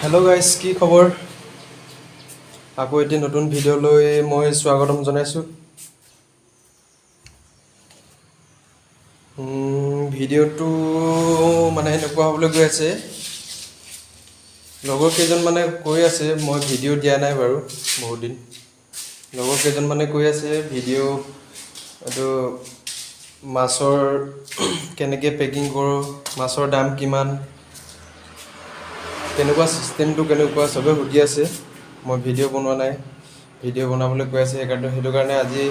Hello' guys, কি খবৰ? আকৌ এটি নতুন ভিডিঅ'লৈ মই স্বাগতম জনাইছোঁ। ভিডিঅ'টো মানে এনেকুৱা হ'বলৈ গৈ আছে, লগৰ কেইজনমানে কৈ আছে, মই ভিডিঅ' দিয়া নাই বাৰু বহুত দিন। লগৰ কেইজনমানে কৈ আছে ভিডিঅ' এইটো মাছৰ কেনেকৈ পেকিং কৰোঁ, মাছৰ দাম কিমান, কেনেকুৱা চিষ্টেমটো কেনেকুৱা চবে সুধি আছে। মই ভিডিঅ' বনোৱা নাই, ভিডিঅ' বনাবলৈ কৈ আছে, সেইটো কাৰণে আজি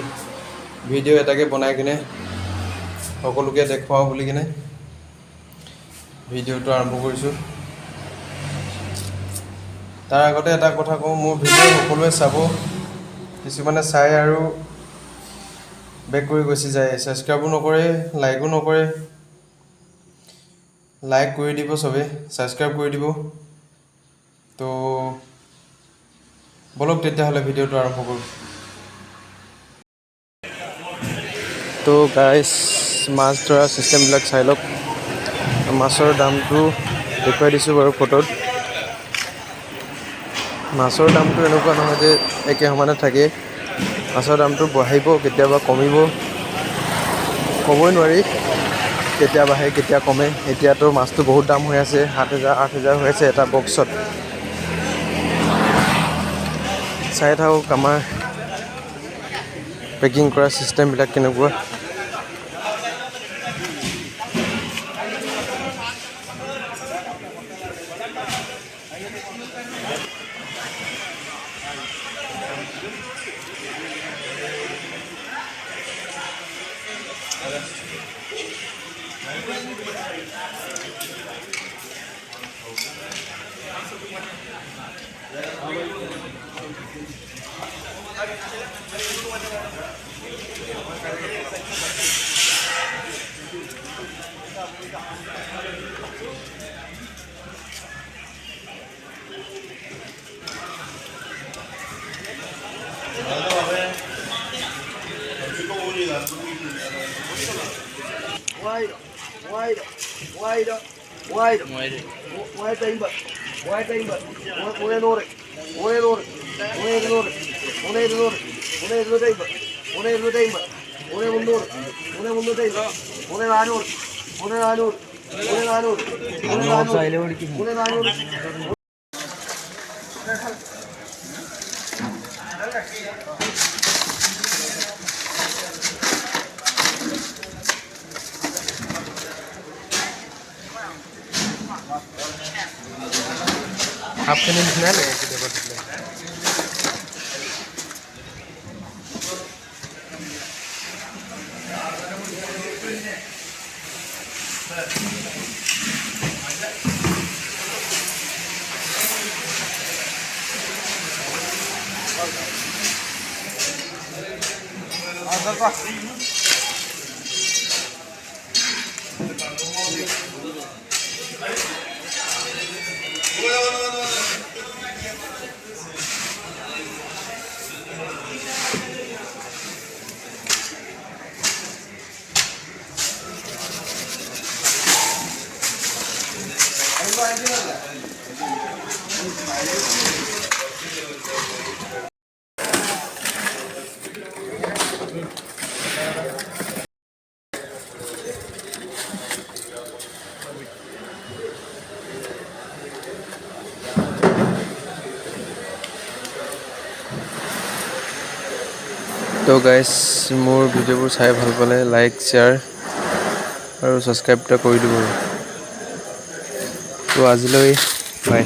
ভিডিঅ' এটাকে বনাই কিনে সকলোকে দেখুৱাওঁ বুলি কিনে ভিডিঅ'টো আৰম্ভ কৰিছোঁ। তাৰ আগতে এটা কথা কওঁ, মোৰ ভিডিঅ' সকলোৱে চাব, কিছুমানে চাই আৰু বেক কৰি গুচি যায়, ছাবস্ক্ৰাইবো নকৰে, লাইকো নকৰে। লাইক কৰি দিব চবে, ছাবস্ক্ৰাইব কৰি দিব। তো বলক তেতিয়াহ'লে ভিডিঅ'টো আৰম্ভ কৰোঁ। তো গাইজ, মাছ ধৰা চিষ্টেমবিলাক চাই লওক। মাছৰ দামটো দেখুৱাই দিছোঁ বাৰু ফটোত। মাছৰ দামটো এনেকুৱা নহয় যে একে সমানে থাকে, মাছৰ দামটো বাঢ়িব কেতিয়াবা কমিব, ক'বই নোৱাৰি কেতিয়া বাঢ়ে কেতিয়া কমে। এতিয়াতো মাছটো বহুত দাম হৈ আছে, 7,000 8,000 হৈ আছে এটা বক্সত। চাই থাকক আমাৰ পেকিং কৰা চিষ্টেমবিলাক কেনেকুৱা। হাফখিনি নিচিনাই লাগে কেতিয়াবা দিলে। তো গাইজ, মোৰ ভিডিঅ'বোৰ চাই ভাল পালে লাইক, শ্বেয়াৰ আৰু ছাবস্ক্ৰাইব এটা কৰি দিব। তো আজিলৈ বাই।